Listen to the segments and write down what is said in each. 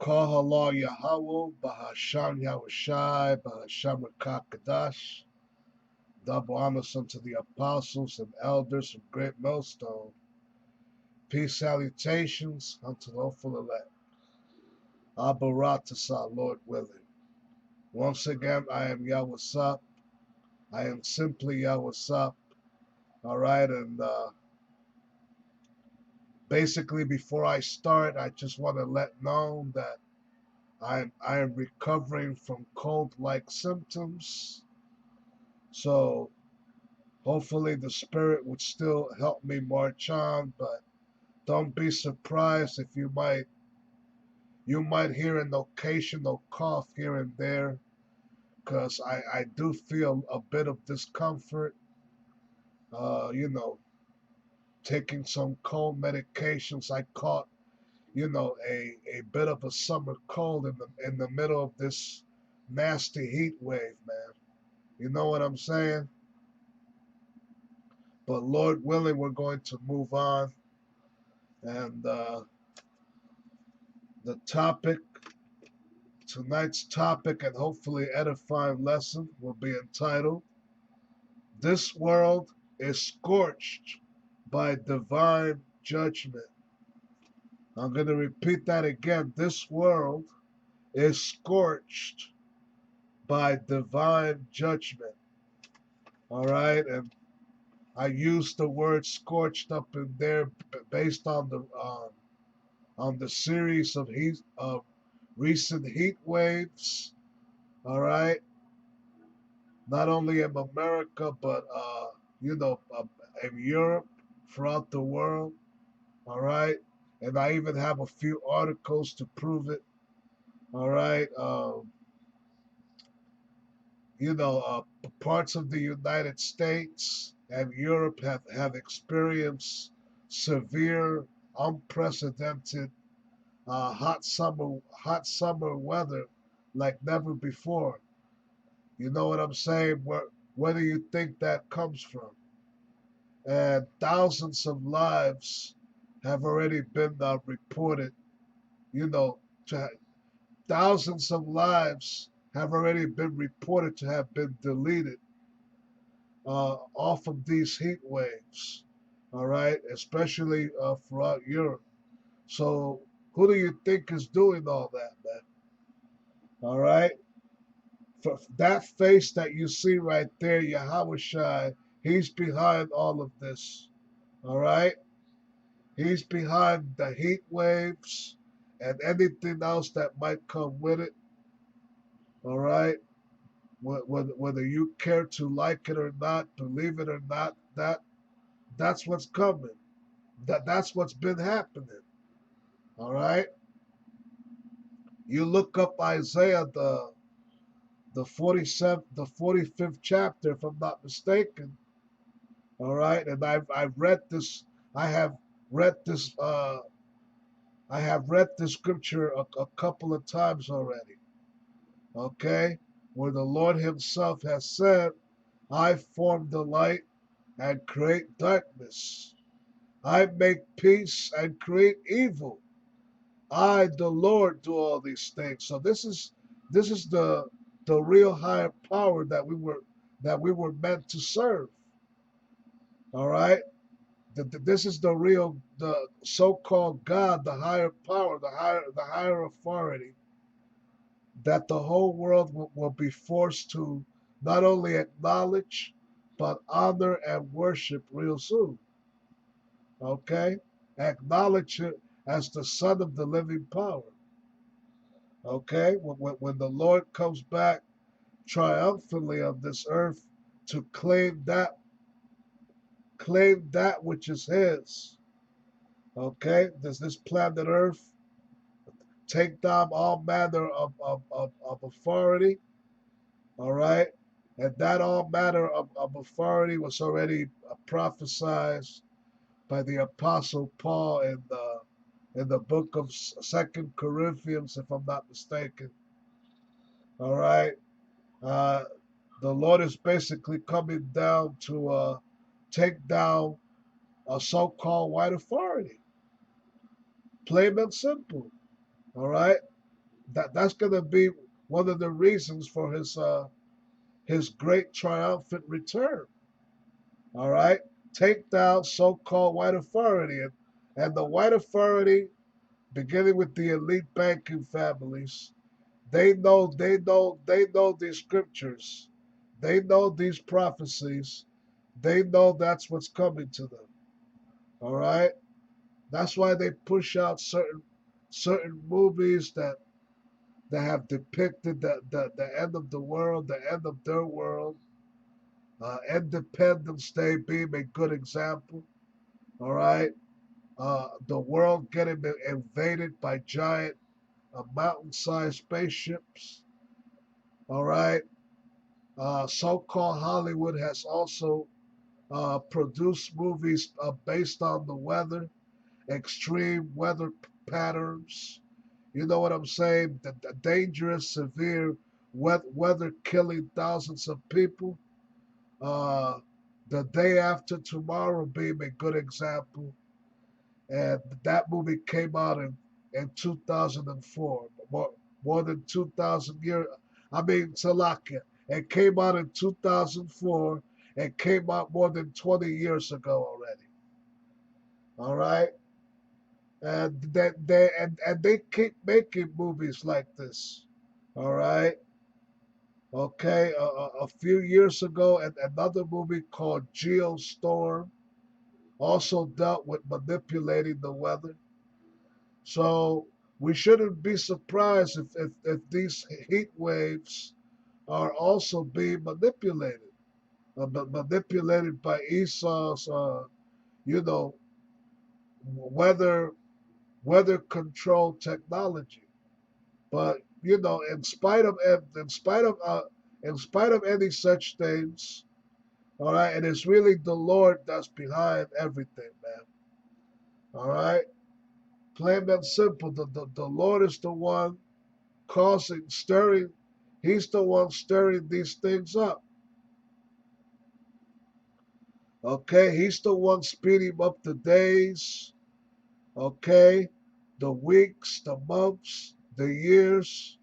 Kahala Yahweh, Bahasham Yahushai, Bahasham Rakakadash. Double honors unto the apostles and elders of Great Millstone. Peace salutations unto the hopeful elect. Abaratasa, Lord willing. Once again, I am Yahweh. I am simply Yahweh. All right, and basically, before I start, I just want to let known that I am recovering from cold-like symptoms. So hopefully the spirit would still help me march on, but don't be surprised if you might hear an occasional cough here and there, because I do feel a bit of discomfort. You know, taking some cold medications. I caught, a bit of a summer cold in the middle of this nasty heat wave, man. You know what I'm saying? But Lord willing, we're going to move on. And the topic, tonight's topic, and hopefully edifying lesson will be entitled, This World is Scorched by Divine Judgment. I'm going to repeat that again. This world is scorched by divine judgment. All right, and I used the word scorched up in there based on the series of recent heat waves. All right, not only in America but in Europe, throughout the world. All right, and I even have a few articles to prove it. All right, parts of the United States and Europe have experienced severe, unprecedented hot summer weather like never before. You know what I'm saying? Where do you think that comes from? And thousands of lives have already been reported. You know, to, thousands of lives have already been reported to have been deleted off of these heat waves. All right, especially throughout Europe. So who do you think is doing all that, man? All right. For that face that you see right there, Yahweh Shai, he's behind all of this. All right. He's behind the heat waves and anything else that might come with it. All right. Whether you care to like it or not, believe it or not, that's what's coming. That's what's been happening. All right. You look up Isaiah the 45th chapter, if I'm not mistaken. All right, and I've read this. I have read this. I have read this scripture a couple of times already. Okay, where the Lord Himself has said, "I form the light and create darkness. I make peace and create evil. I, the Lord, do all these things." So this is the real higher power that we were meant to serve. All right, this is the so-called God, the higher power, the higher authority that the whole world will be forced to not only acknowledge but honor and worship real soon. Okay, acknowledge it as the Son of the living power. Okay, when the Lord comes back triumphantly on this earth to claim that which is His. Okay, does this planet Earth take down all manner of authority? All right, and that all manner of authority was already prophesied by the Apostle Paul in the book of Second Corinthians, if I'm not mistaken. All right, uh, the Lord is basically coming down to take down a so-called white authority, plain and simple. All right, That's going to be one of the reasons for his great triumphant return. All right, take down so-called white authority, and the white authority, beginning with the elite banking families, they know these scriptures, they know these prophecies, they know that's what's coming to them. All right, that's why they push out certain movies that have depicted the end of the world, the end of their world. Independence Day being a good example. All right, the world getting invaded by giant mountain-sized spaceships. All right, so-called Hollywood has also produced movies based on the weather, extreme weather patterns. You know what I'm saying? The dangerous, severe weather killing thousands of people. Uh, the day after tomorrow being a good example. And that movie came out in 2004, more than 2,000 years. I mean, Salakia. It came out in 2004 and came out more than 20 years ago already. All right, and they keep making movies like this. All right, okay. A few years ago, another movie called Geostorm also dealt with manipulating the weather. So we shouldn't be surprised if these heat waves are also being manipulated, manipulated by Esau's, you know, weather weather control technology. But in spite of any such things, all right, and it's really the Lord that's behind everything, man. All right, plain and simple. The Lord is the one stirring. He's the one stirring these things up. Okay, he's the one speeding up the days. Okay, the weeks, the months, the years.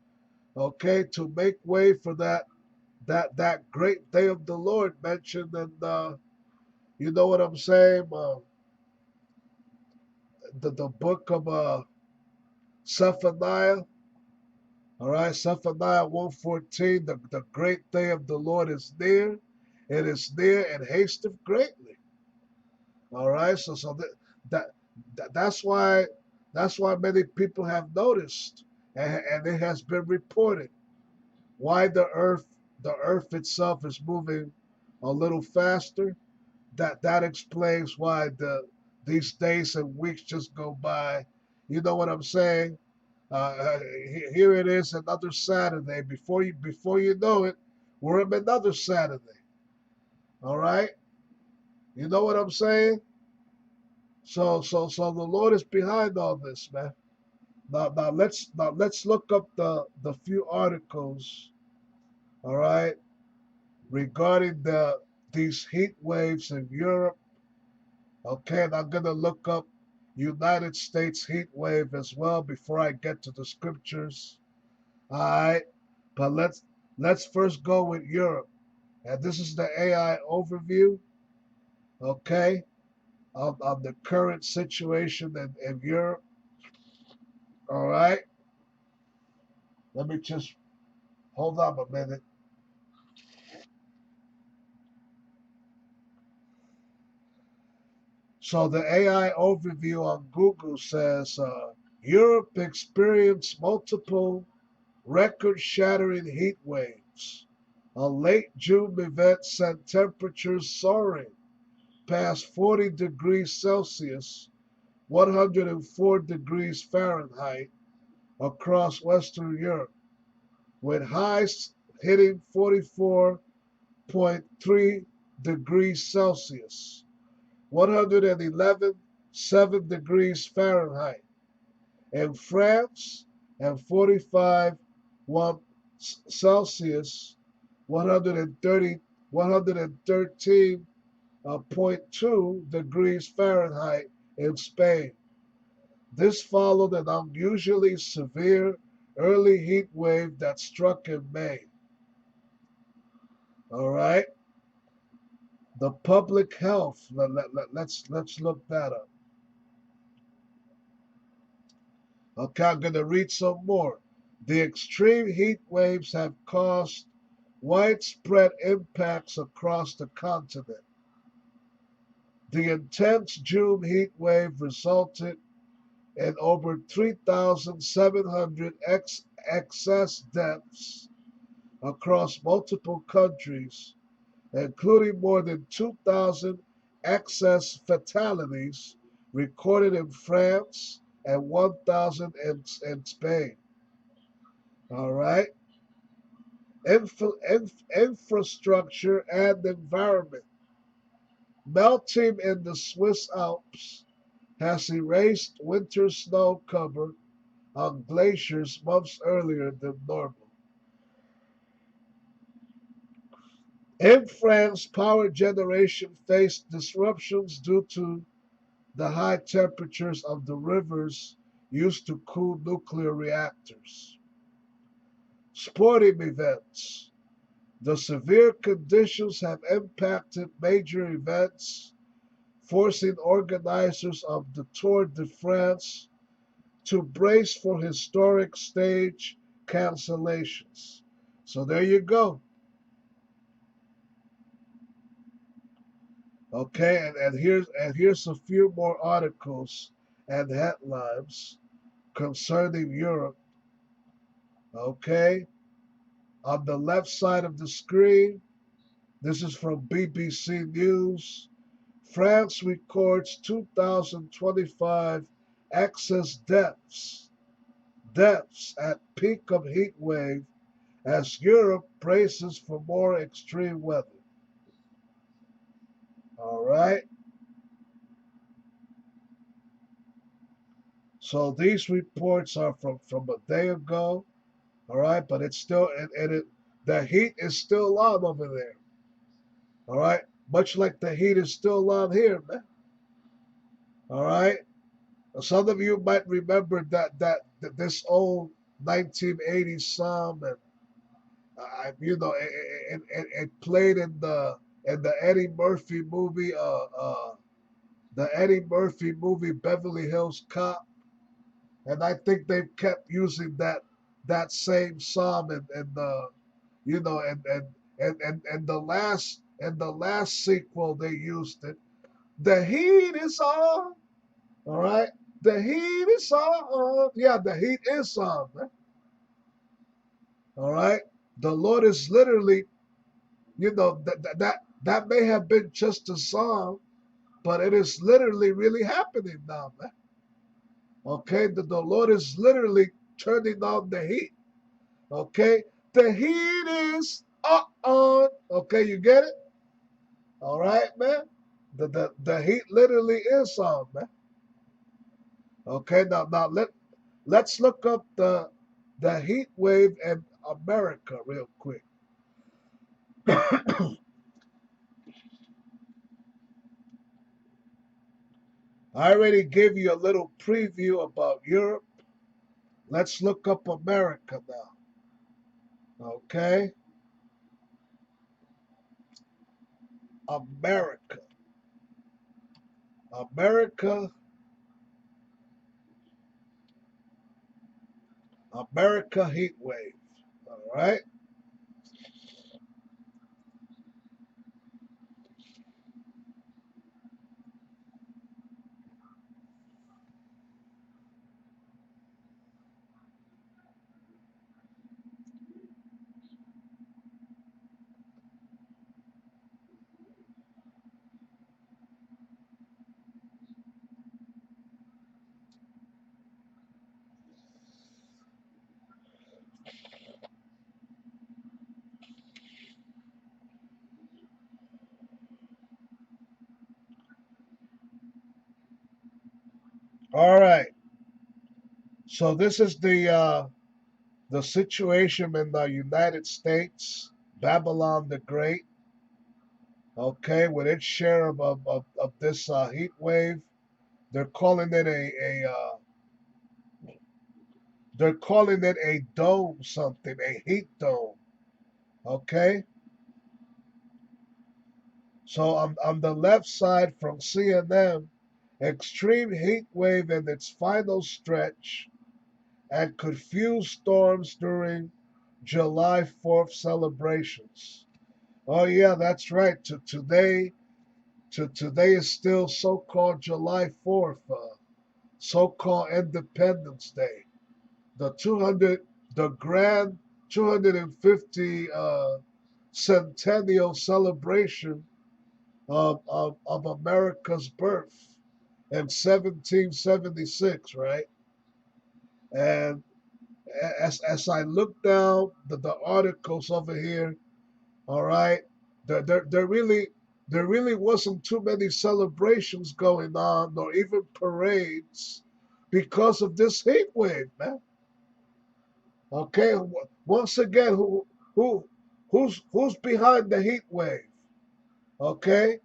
Okay, to make way for that great day of the Lord mentioned in you know what I'm saying? The book of Zephaniah. All right, Zephaniah 1:14. The great day of the Lord is near. It is near and hasteth greatly. All right, so that, that's why many people have noticed, and it has been reported why the earth itself is moving a little faster. That explains why these days and weeks just go by. You know what I'm saying? Here it is, another Saturday. Before you know it, we're in another Saturday. All right, you know what I'm saying? So the Lord is behind all this, man. Now let's look up the few articles, all right, regarding these heat waves in Europe. Okay, and I'm gonna look up United States heat wave as well before I get to the scriptures. All right, but let's first go with Europe, and this is the AI overview. Okay, of the current situation in Europe. All right, let me just hold on a minute. So the AI overview on Google says Europe experienced multiple record-shattering heat waves. A late June event sent temperatures soaring past 40 degrees Celsius, 104 degrees Fahrenheit across Western Europe, with highs hitting 44.3 degrees Celsius, 111.7 degrees Fahrenheit in France, and 45 Celsius, 130, 113.2 degrees Fahrenheit in Spain. This followed an unusually severe early heat wave that struck in May. All right, the public health. Let's look that up. Okay, I'm going to read some more. The extreme heat waves have caused widespread impacts across the continent. The intense June heat wave resulted in over 3,700 excess deaths across multiple countries, including more than 2,000 excess fatalities recorded in France and 1,000 in Spain. All right. Infrastructure and environment. Melting in the Swiss Alps has erased winter snow cover on glaciers months earlier than normal. In France, power generation faced disruptions due to the high temperatures of the rivers used to cool nuclear reactors. Sporting events. The severe conditions have impacted major events, forcing organizers of the Tour de France to brace for historic stage cancellations. So there you go. Okay, and here's a few more articles and headlines concerning Europe. Okay, on the left side of the screen, this is from BBC News. France records 2025 excess deaths at peak of heat wave as Europe braces for more extreme weather. All right. So these reports are from a day ago. All right, but it's still and it the heat is still on over there. All right, much like the heat is still on here, man. All right. Some of you might remember that this old 1980s song, and it played in the Eddie Murphy movie, the Eddie Murphy movie Beverly Hills Cop, and I think they've kept using that same song and the you know and the last sequel they used it. The heat is on. All right, the heat is on. Yeah, the heat is on, man. All right, the Lord is literally, that may have been just a song, but it is literally really happening now, man. Okay, the Lord is literally turning on the heat. Okay, the heat is on. Okay, you get it? All right, man. The heat literally is on, man. Okay, now let's look up the heat wave in America real quick. I already gave you a little preview about Europe. Let's look up America now. Okay, America, America, America heat wave. All right. All right. So this is the situation in the United States, Babylon the Great. Okay, with its share of this heat wave, they're calling it They're calling it a dome something, a heat dome. Okay? So on the left side from CNN, extreme heat wave in its final stretch and confused storms during July 4th celebrations. Oh yeah, that's right. Today is still so-called July 4th, so-called Independence Day. The 200, the grand 250 centennial celebration of America's birth in 1776, right? And as I look down the articles over here, all right, there really wasn't too many celebrations going on, nor even parades, because of this heat wave, man. Okay, once again, who who's behind the heat wave? Okay,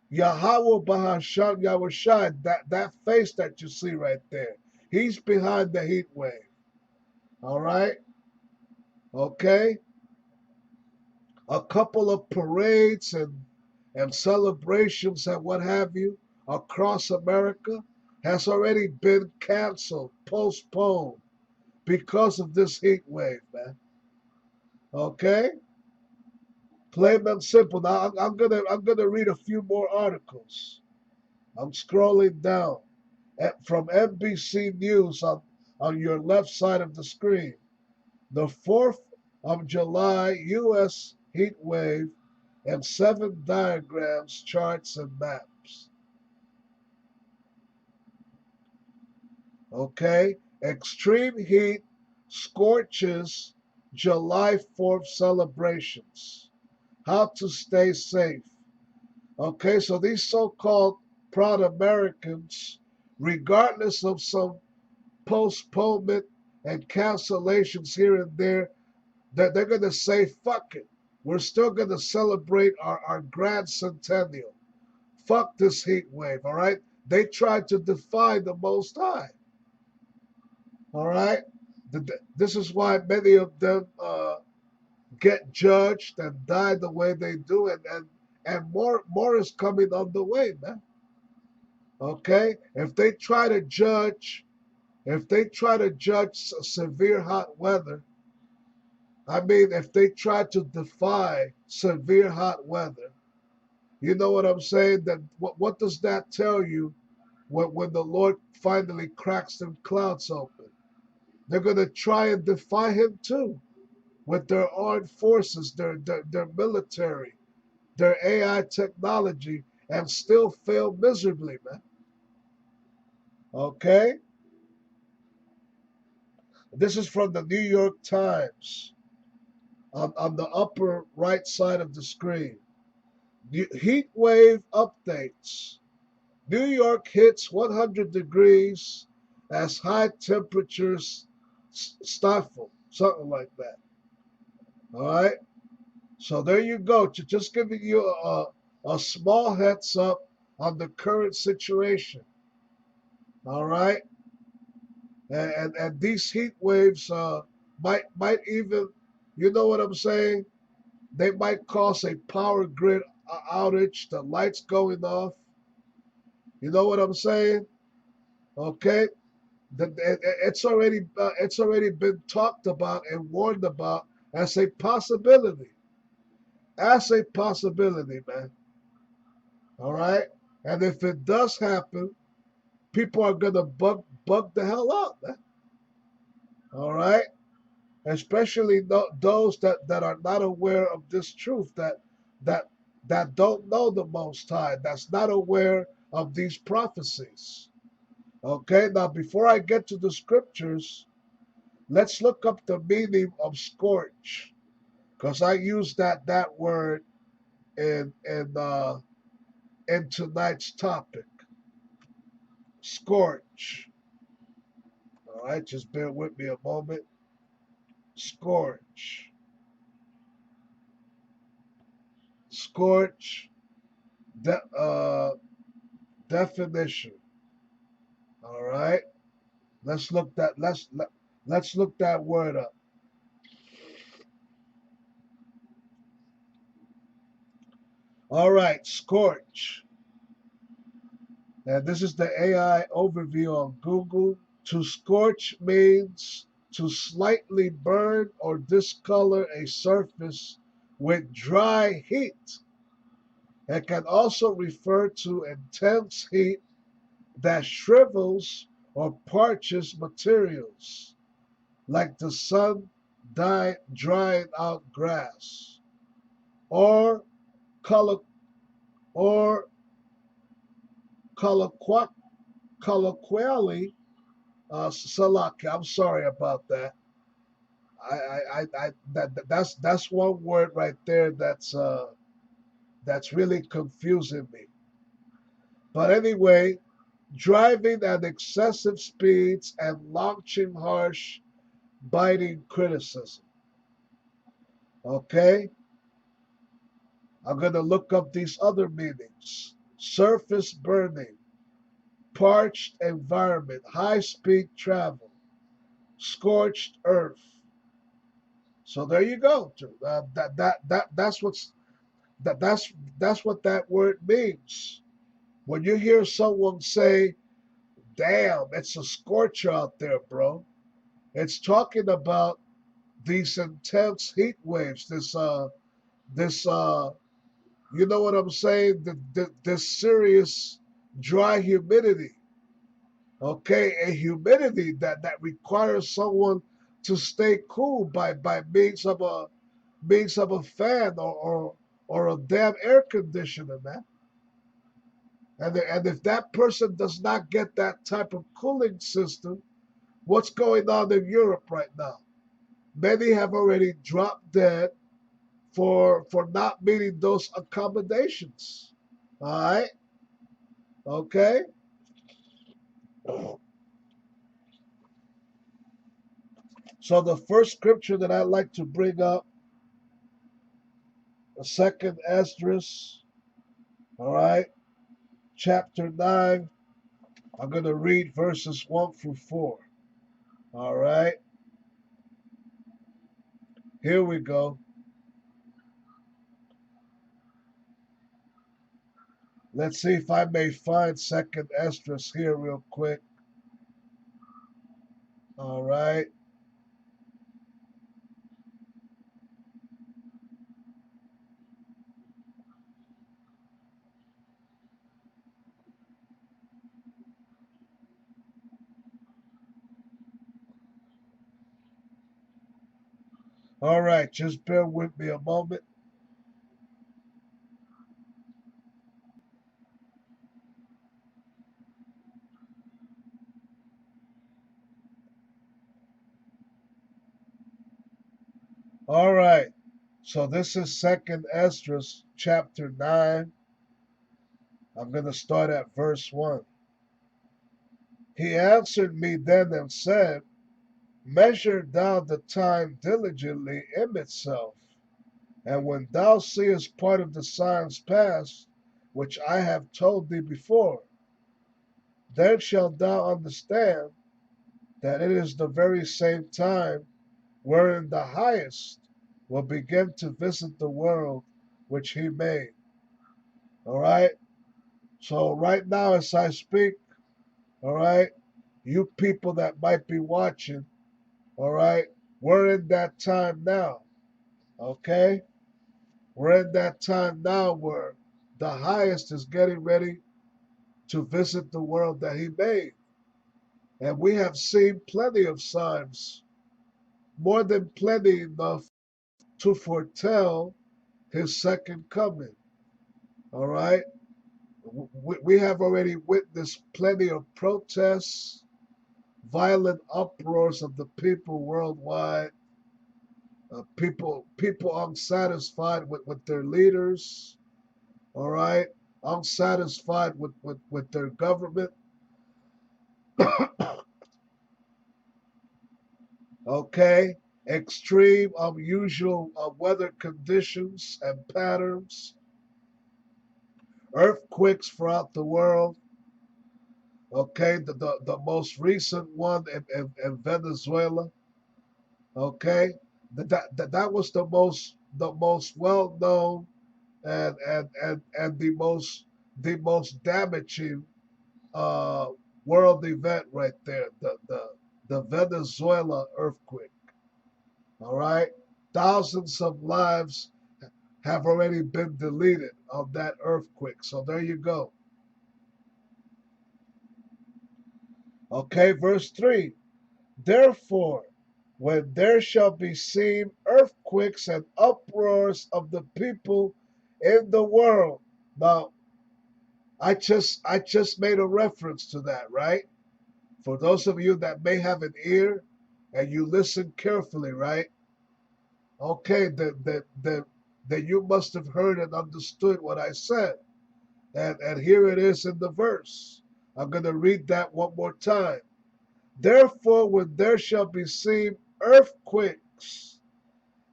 Yahweh Bahasham Yahushai, that face that you see right there, he's behind the heat wave. All right, okay, a couple of parades and celebrations and what have you across America has already been canceled, postponed because of this heat wave, man. Okay, plain and simple. Now I'm gonna read a few more articles. I'm scrolling down from NBC News on your left side of the screen. The 4th of July U.S. heat wave and 7 diagrams, charts, and maps. Okay? Extreme heat scorches July 4th celebrations. How to stay safe. Okay, so these so-called proud Americans, regardless of some postponement and cancellations here and there, that they're going to say, fuck it. We're still going to celebrate our grand centennial. Fuck this heat wave, all right? They tried to defy the Most High, all right? This is why many of them get judged and die the way they do, and more is coming on the way, man. Okay? If they try to judge severe hot weather, I mean, if they try to defy severe hot weather, you know what I'm saying? That what does that tell you when the Lord finally cracks them clouds open? They're gonna try and defy him too with their armed forces, their military, their AI technology, and still fail miserably, man. Okay? This is from the New York Times on the upper right side of the screen. Heat wave updates. New York hits 100 degrees as high temperatures stifle, something like that. All right. So there you go. Just giving you a small heads up on the current situation. All right. And these heat waves might even, you know what I'm saying? They might cause a power grid outage, the lights going off. You know what I'm saying? Okay, it's already been talked about and warned about as a possibility, man. All right, and if it does happen, people are gonna bug the hell out, man. All right, especially those that are not aware of this truth, that that don't know the Most High, that's not aware of these prophecies. Okay, now before I get to the scriptures, let's look up the meaning of scorch, because I used that word in tonight's topic. Scorch. All right, just bear with me a moment. Scorch. Scorch. De- uh, definition. All right. Let's look that. Let's look that word up. All right, scorch. And this is the AI overview on Google. To scorch means to slightly burn or discolor a surface with dry heat. It can also refer to intense heat that shrivels or parches materials, like the sun drying out grass, or color or colloqu- colloquially, salaki. I'm sorry about that. That's one word right there that's really confusing me. But anyway, driving at excessive speeds and launching harsh, biting criticism. Okay, I'm gonna look up these other meanings: surface burning, parched environment, high speed travel, scorched earth. So there you go. That's what that word means. When you hear someone say, "Damn, it's a scorcher out there, bro," it's talking about these intense heat waves. This you know what I'm saying? This serious dry humidity. Okay, a humidity that requires someone to stay cool by means of a fan or a damn air conditioner, man. And if that person does not get that type of cooling system, what's going on in Europe right now? Many have already dropped dead for not meeting those accommodations. All right, okay. So the first scripture that I like to bring up, the second Esdras, all right, chapter 9. I'm going to read verses 1 through 4. All right, here we go. Let's see if I may find second Esdras here real quick. All right. All right, just bear with me a moment. All right. So this is second Esdras chapter 9. I'm going to start at verse 1. He answered me then and said, "Measure thou the time diligently in itself, and when thou seest part of the signs past, which I have told thee before, then shalt thou understand that it is the very same time wherein the highest will begin to visit the world which he made." All right. So right now, as I speak, all right, you people that might be watching, all right, we're in that time now. Okay, we're in that time now where the highest is getting ready to visit the world that he made, and we have seen plenty of signs, more than plenty enough to foretell his second coming. All right, we have already witnessed plenty of protests, violent uproars of the people worldwide, people unsatisfied with their leaders, all right, unsatisfied with their government, okay, extreme, unusual weather conditions and patterns, earthquakes throughout the world, Okay, the most recent one in Venezuela. Okay, that was the most well known and the most damaging uh, world event right there. The Venezuela earthquake. All right, thousands of lives have already been deleted of that earthquake. So there you go. Okay, verse 3. Therefore, when there shall be seen earthquakes and uproars of the people in the world. Now, I just made a reference to that, right? For those of you that may have an ear and you listen carefully, right? Okay, then you must have heard and understood what I said. And here it is in the verse. I'm going to read that one more time. Therefore, when there shall be seen earthquakes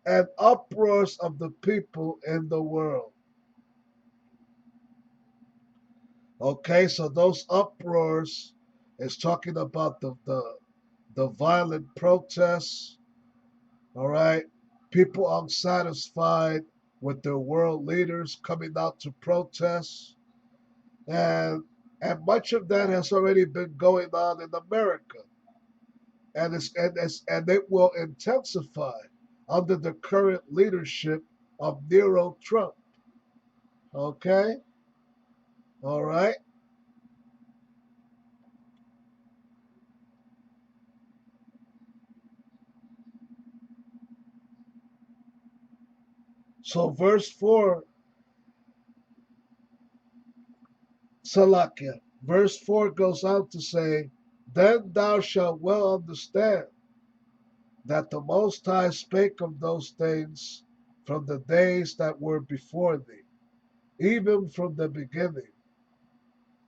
and uproars of the people in the world. Okay, so those uproars is talking about the violent protests, all right? People unsatisfied with their world leaders coming out to protest. And and much of that has already been going on in America. And it will intensify under the current leadership of Nero Trump. Okay? All right? So verse 4, Salakia, verse 4 goes on to say, Then thou shalt well understand that the Most High spake of those things from the days that were before thee, even from the beginning.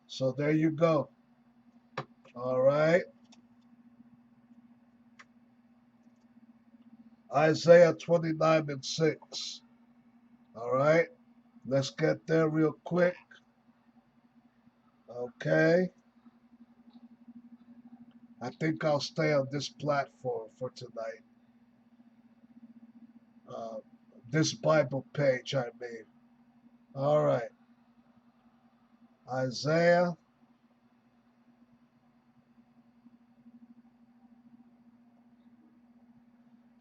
So there you go. All right? Isaiah 29 and 6. All right? Let's get there real quick. Okay? I think I'll stay on this platform for tonight. Uh, this Bible page, I mean. All right. Isaiah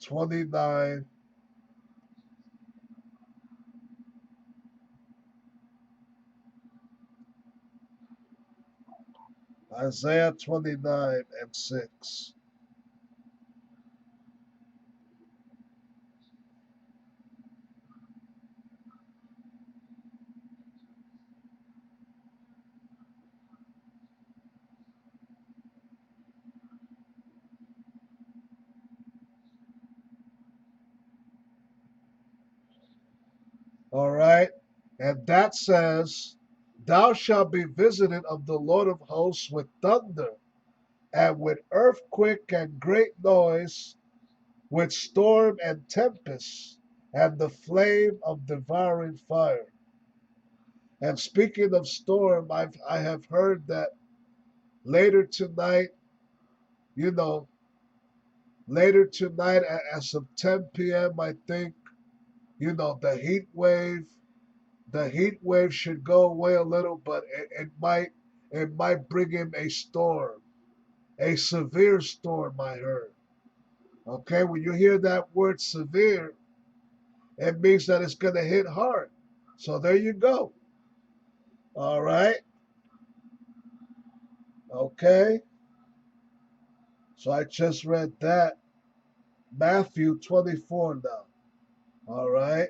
29. Isaiah 29 and 6. All right. And that says, Thou shalt be visited of the Lord of hosts with thunder, and with earthquake and great noise, with storm and tempest, and the flame of devouring fire. And speaking of storm, I have heard that later tonight, you know, later tonight as of 10 p.m., I think, the heat wave should go away a little, but it might bring in a storm, a severe storm, I heard. Okay, when you hear that word severe, it means that it's going to hit hard. So there you go. All right. Okay. So I just read that. Matthew 24 now. All right.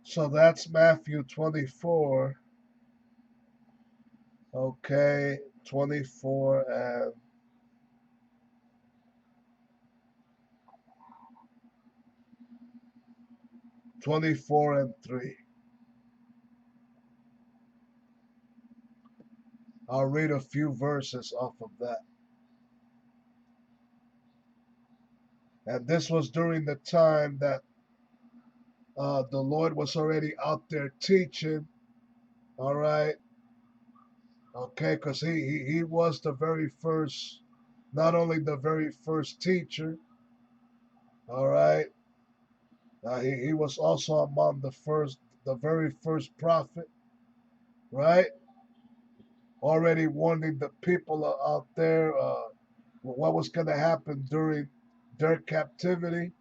So that's Matthew 24. Okay, 24 and 24 and 3. I'll read a few verses off of that. And this was during the time that the Lord was already out there teaching. All right. Okay, because he was the very first, not only the very first teacher. All right. He was also among the very first prophet. Right. Already warning the people out there what was going to happen during their captivity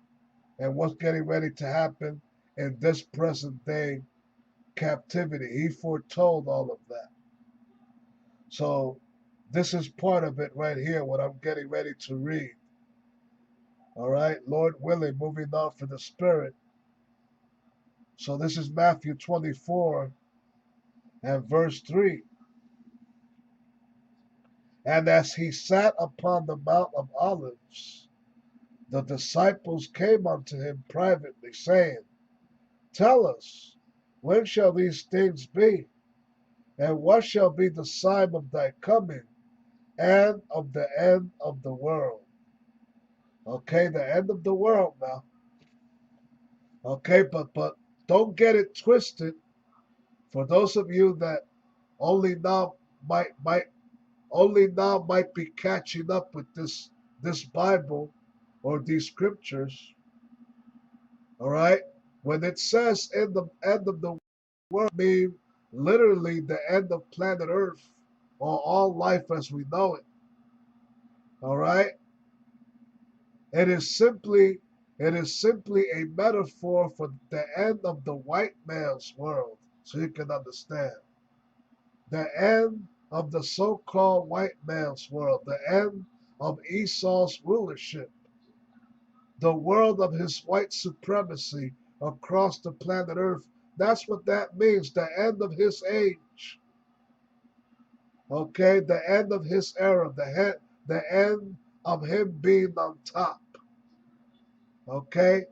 and what's getting ready to happen in this present day captivity. He foretold all of that. So this is part of it right here, what I'm getting ready to read. All right, Lord willing, moving on for the Spirit. So this is Matthew 24 and verse 3. And as he sat upon the Mount of Olives, the disciples came unto him privately, saying, Tell us, when shall these things be? And what shall be the sign of thy coming and of the end of the world? Okay, the end of the world now. Okay, but don't get it twisted. For those of you that only now might only now might be catching up with this Bible or these scriptures, all right? When it says in the end of the world, I mean literally the end of planet Earth or all life as we know it. All right? It is simply a metaphor for the end of the white man's world, so you can understand. The end of the so-called white man's world, the end of Esau's rulership, the world of his white supremacy across the planet Earth. That's what that means, the end of his age. Okay, the end of his era, the end of him being on top. Okay,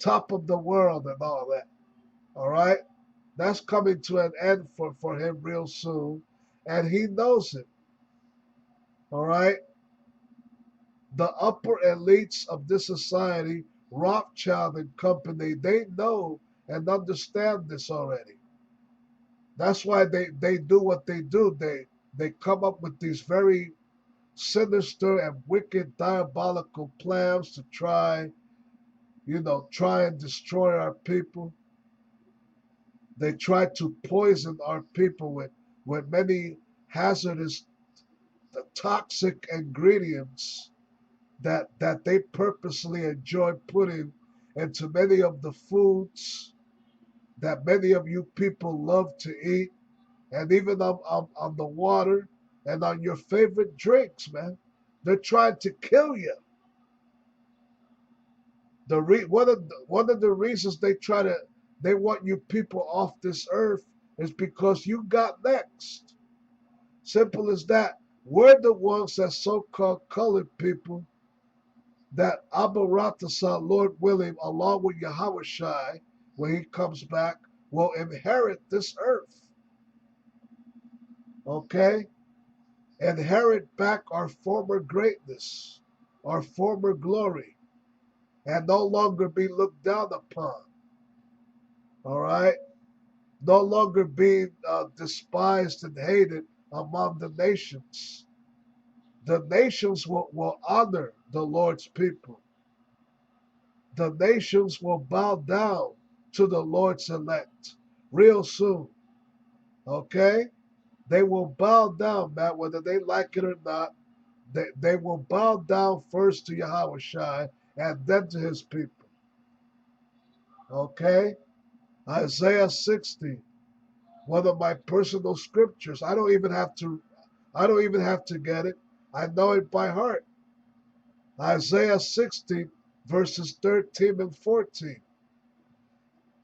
top of the world and all that. All right, that's coming to an end for him real soon, and he knows it. All right, the upper elites of this society, Rothschild and company, they know and understand this already. That's why they do what they do. They come up with these very sinister and wicked diabolical plans to try and destroy our people. They try to poison our people with many hazardous, toxic ingredients that they purposely enjoy putting into many of the foods that many of you people love to eat, and even on the water and on your favorite drinks, man. They're trying to kill you. One of the reasons they want you people off this earth is because you got next. Simple as that. We're the ones that so-called colored people that Abaratasa, Lord willing, along with Yahushai, when he comes back, will inherit this earth. Okay? Inherit back our former greatness, our former glory, and no longer be looked down upon. All right? No longer being despised and hated among the nations. The nations will honor the Lord's people. The nations will bow down to the Lord's elect real soon. Okay? They will bow down, man, whether they like it or not. They will bow down first to Yahweh and then to his people. Okay? Isaiah 60, one of my personal scriptures. I don't even have to get it. I know it by heart. Isaiah 60, verses 13 and 14.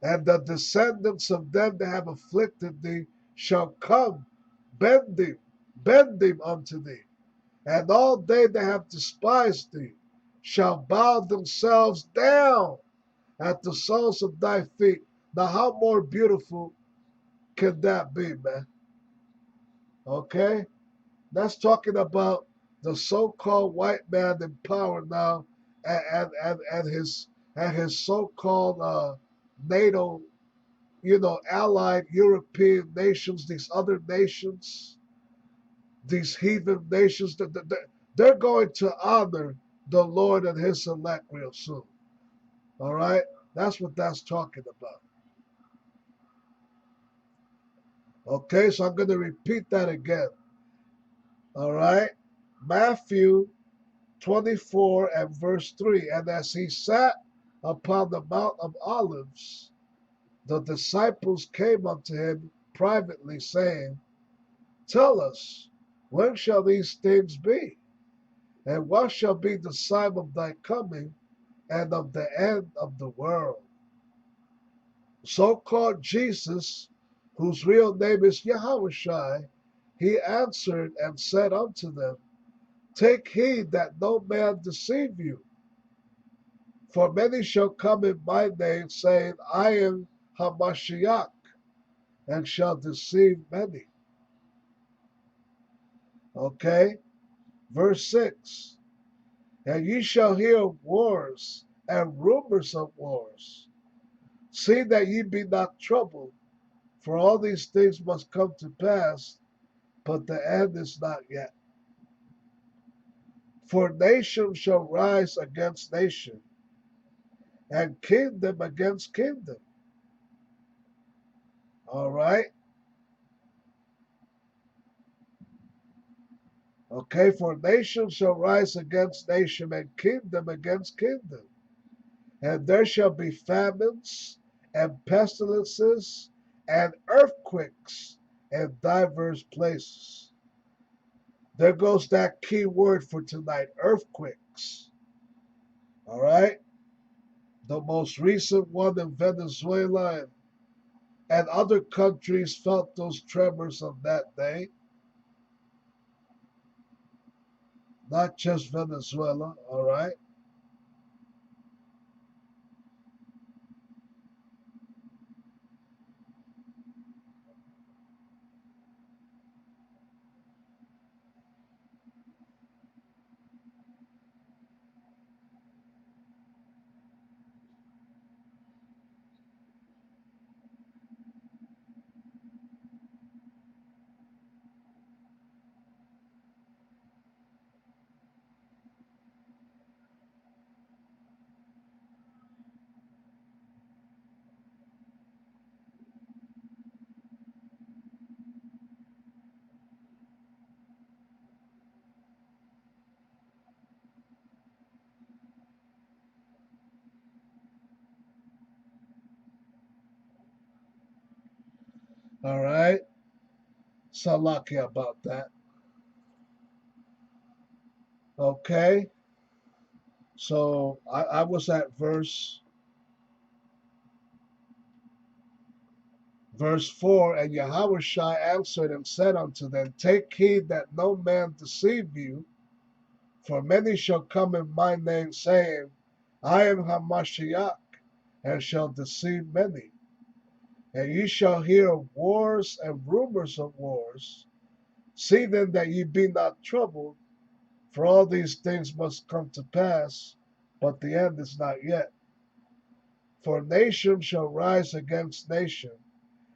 And the descendants of them that have afflicted thee shall come bending, bending unto thee. And all they that have despised thee shall bow themselves down at the soles of thy feet. Now, how more beautiful can that be, man? Okay? That's talking about the so-called white man in power now, and his so-called NATO, allied European nations, these other nations, these heathen nations, they're going to honor the Lord and His elect real soon. All right, that's what that's talking about. Okay, so I'm going to repeat that again. All right, Matthew 24 and verse 3. And as he sat upon the Mount of Olives, the disciples came unto him privately, saying, Tell us, when shall these things be? And what shall be the sign of thy coming and of the end of the world? So called Jesus, whose real name is Yahushua, he answered and said unto them, Take heed that no man deceive you. For many shall come in my name, saying, I am Hamashiach, and shall deceive many. Okay? Verse 6. And ye shall hear of wars and rumors of wars. See that ye be not troubled, for all these things must come to pass, but the end is not yet. For nation shall rise against nation, and kingdom against kingdom. All right? Okay, for nation shall rise against nation, and kingdom against kingdom. And there shall be famines, and pestilences, and earthquakes in divers places. There goes that key word for tonight, earthquakes. All right? The most recent one in Venezuela and other countries felt those tremors of that day. Not just Venezuela, all right? All right? So lucky about that. Okay? So I was at verse 4, and Yahushua answered and said unto them, Take heed that no man deceive you, for many shall come in my name, saying, I am Hamashiach, and shall deceive many. And ye shall hear of wars and rumors of wars. See then that ye be not troubled, for all these things must come to pass, but the end is not yet. For nation shall rise against nation,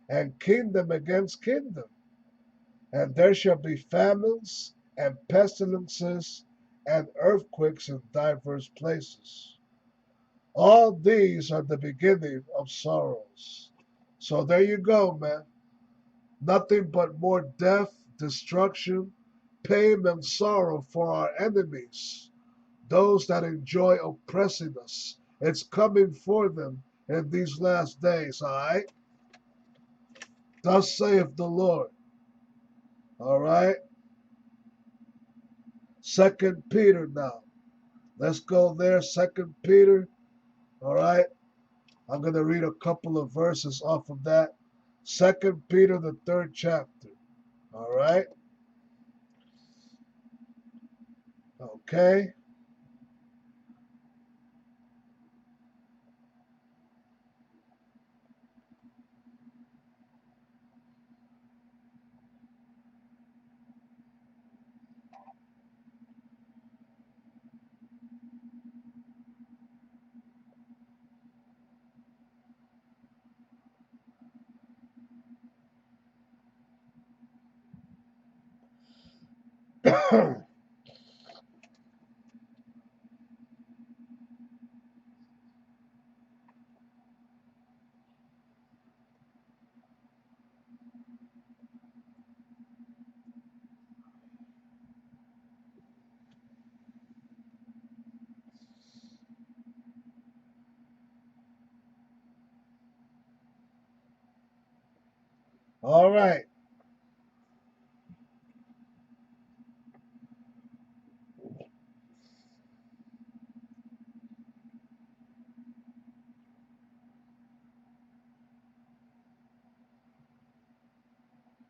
and kingdom against kingdom. And there shall be famines, and pestilences, and earthquakes in divers places. All these are the beginning of sorrows. So there you go, man. Nothing but more death, destruction, pain, and sorrow for our enemies, those that enjoy oppressing us. It's coming for them in these last days, all right? Thus saith the Lord. All right? Second Peter now. Let's go there. Second Peter. All right? I'm going to read a couple of verses off of that. Second Peter, the third chapter. All right. Okay. All right.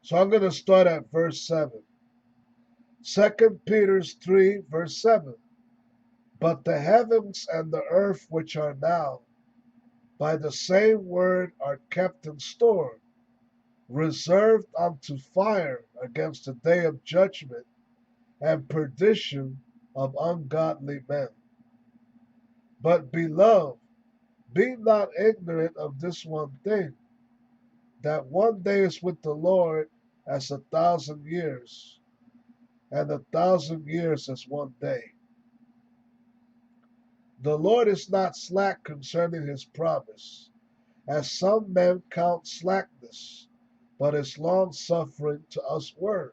So I'm going to start at verse 7. Second Peter 3, verse 7. But the heavens and the earth which are now, by the same word are kept in store, reserved unto fire against the day of judgment and perdition of ungodly men. But beloved, be not ignorant of this one thing, that one day is with the Lord as 1,000 years, and 1,000 years as one day. The Lord is not slack concerning his promise, as some men count slackness, but is longsuffering to usward,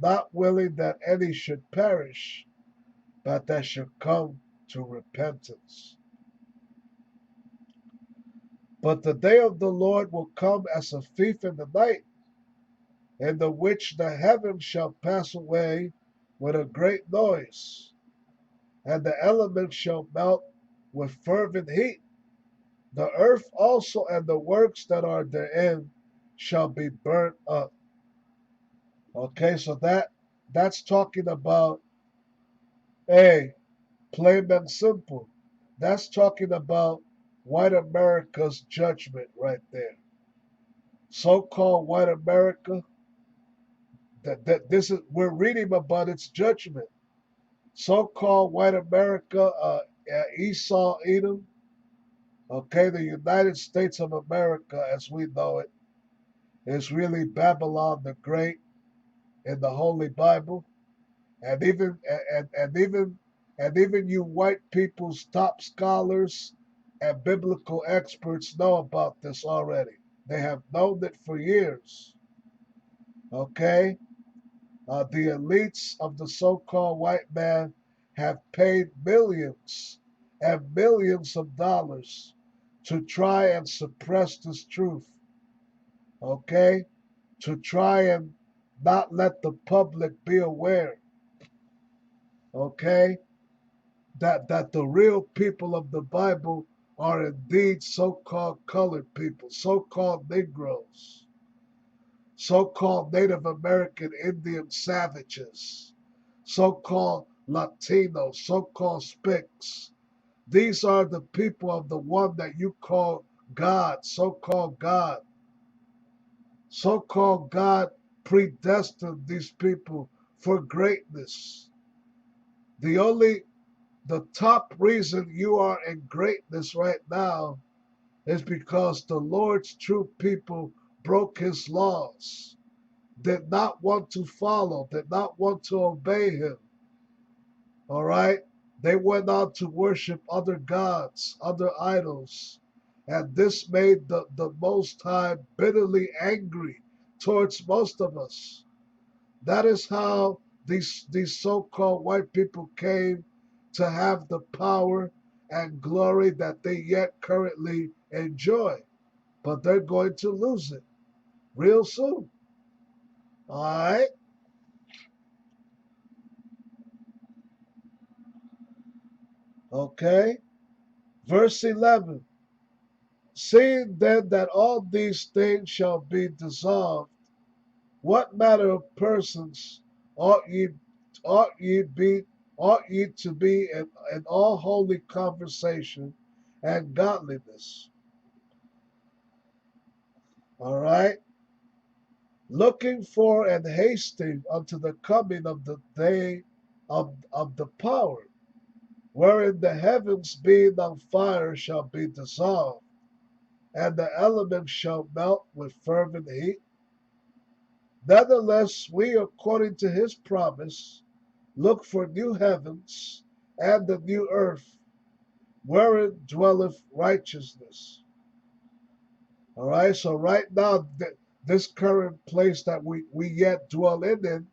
not willing that any should perish, but that should come to repentance. But the day of the Lord will come as a thief in the night, in the which the heavens shall pass away with a great noise, and the elements shall melt with fervent heat. The earth also and the works that are therein shall be burnt up. Okay, so that's talking about, hey, plain and simple. That's talking about white America's judgment right there. So-called white America, that this is we're reading about its judgment. So-called white America, Esau, Edom, okay, the United States of America as we know it is really Babylon the Great in the Holy Bible, and even you white people's top scholars and biblical experts know about this already. They have known it for years. Okay, the elites of the so-called white man have paid millions and millions of dollars to try and suppress this truth. Okay, to try and not let the public be aware. Okay, that the real people of the Bible are indeed so-called colored people, so-called Negroes, so-called Native American Indian savages, so-called Latinos, so-called Spics. These are the people of the one that you call God, so-called God. So-called God predestined these people for greatness. The only the top reason you are in greatness right now is because the Lord's true people broke his laws, did not want to follow, did not want to obey him. All right? They went on to worship other gods, other idols. And this made the Most High bitterly angry towards most of us. That is how these so-called white people came to have the power and glory that they yet currently enjoy. But they're going to lose it real soon. All right? Okay. Verse 11. Seeing then that all these things shall be dissolved, What manner of persons ought ye ought ye be ought ye to be in all holy conversation and godliness? All right, looking for and hasting unto the coming of the day of the power, wherein the heavens being on fire shall be dissolved, and the elements shall melt with fervent heat. Nevertheless, we, according to his promise, look for new heavens and the new earth, wherein dwelleth righteousness. All right, so right now, this current place that we yet dwell in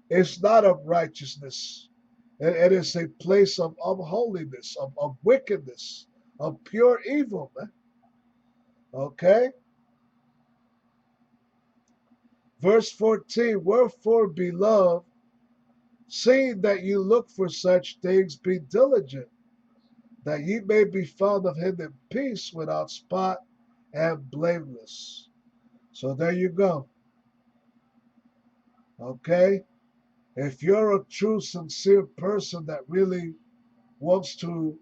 is not of righteousness. It is a place of unholiness, of wickedness, of pure evil, man. Okay? Verse 14, wherefore, beloved, seeing that you look for such things, be diligent, that ye may be found of him in peace, without spot and blameless. So there you go. Okay? If you're a true, sincere person that really wants to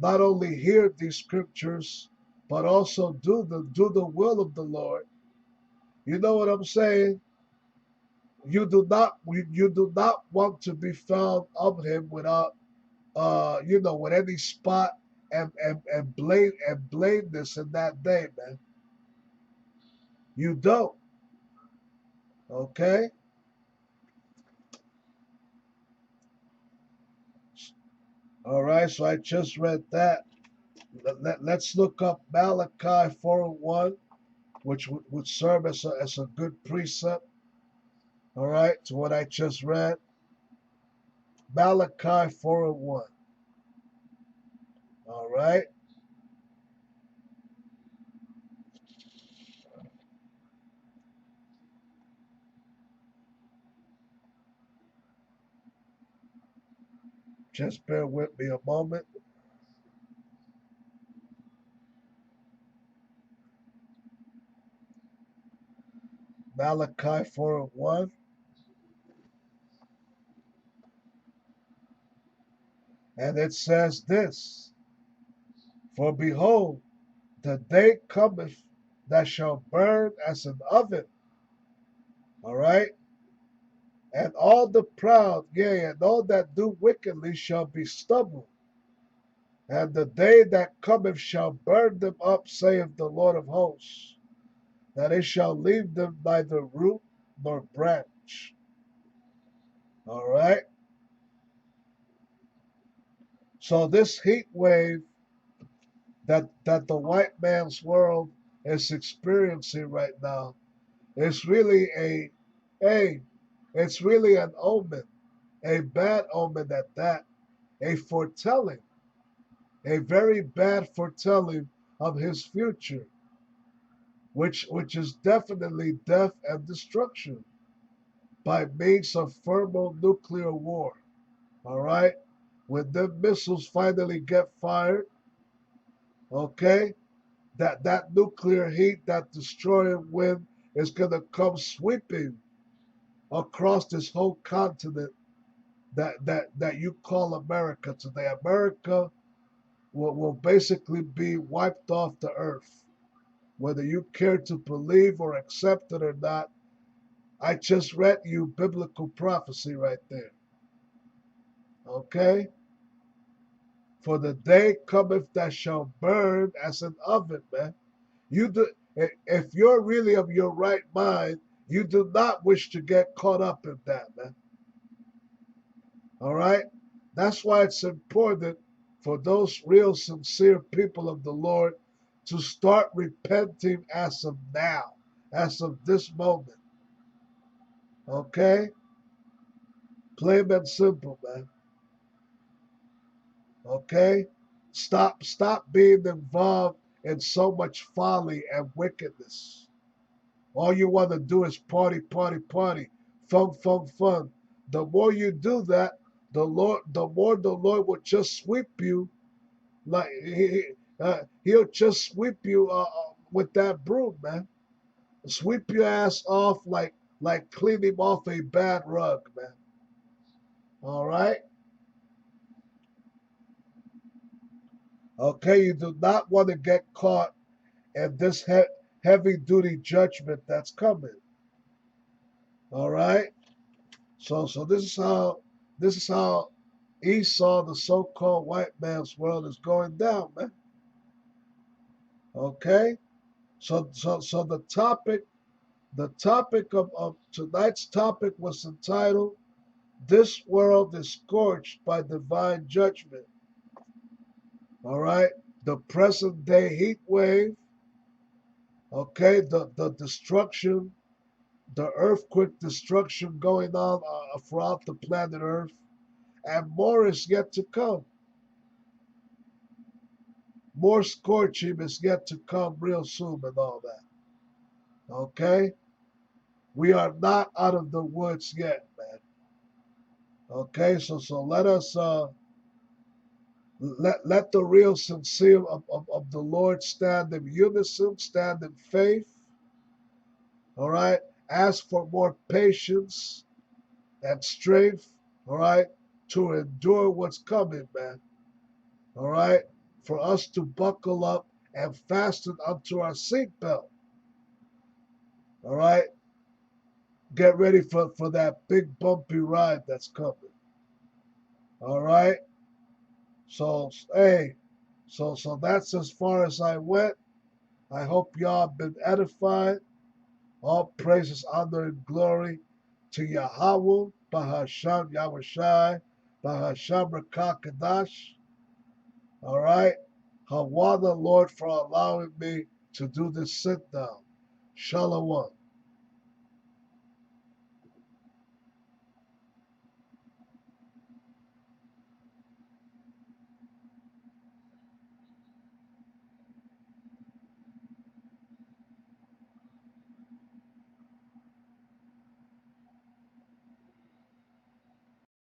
not only hear these scriptures, but also do the will of the Lord, you know what I'm saying? You do not want to be found of him without with any spot and blameless in that day, man. You don't. Okay? All right, so I just read that. Let's look up Malachi 4:1, which would serve as a good precept, all right, to what I just read. Malachi 4:1, all right? Just bear with me a moment. Malachi 4:1, and it says this, for behold, the day cometh that shall burn as an oven, all right? And all the proud, yea, and all that do wickedly shall be stubble. And the day that cometh shall burn them up, saith the Lord of hosts, that it shall leave them neither root nor branch. All right? So this heat wave that the white man's world is experiencing right now is really it's really an omen, a bad omen at that, a foretelling, a very bad foretelling of his future, which is definitely death and destruction by means of thermonuclear war. All right, when the missiles finally get fired, okay, that nuclear heat, that destroying wind is gonna come sweeping across this whole continent that you call America today. America will basically be wiped off the earth, whether you care to believe or accept it or not. I just read you biblical prophecy right there. Okay? For the day cometh that shall burn as an oven, man. You do, if you're really of your right mind, you do not wish to get caught up in that, man. All right? That's why it's important for those real sincere people of the Lord to start repenting as of now, as of this moment. Okay? Plain and simple, man. Okay? Stop being involved in so much folly and wickedness. All you want to do is party, party, party, fun, fun, fun. The more you do that, the more the Lord will just sweep you, like he'll just sweep you with that broom, man. Sweep your ass off like cleaning off a bad rug, man. All right? Okay, you do not want to get caught in this heavy duty judgment that's coming. All right? So this is how Esau, the so-called white man's world, is going down, man. Okay? So the topic of tonight's topic was entitled This World is Scorched by Divine Judgment. All right? The present day heat wave, okay, the destruction, the earthquake destruction going on throughout the planet Earth, and more is yet to come. More scorching is yet to come real soon and all that. Okay? We are not out of the woods yet, man. Okay, so let us let the real sincere of the Lord stand in unison, stand in faith. All right. Ask for more patience and strength. All right. To endure what's coming, man. All right. For us to buckle up and fasten unto our seatbelt. All right. Get ready for that big bumpy ride that's coming. All right. So hey, so that's as far as I went. I hope y'all been edified. All praises, honor, and glory to Yahweh, Bahasham Yahushai, Bahasham Rakakadash. All right. Hawada, Lord, for allowing me to do this sit down. Shalom.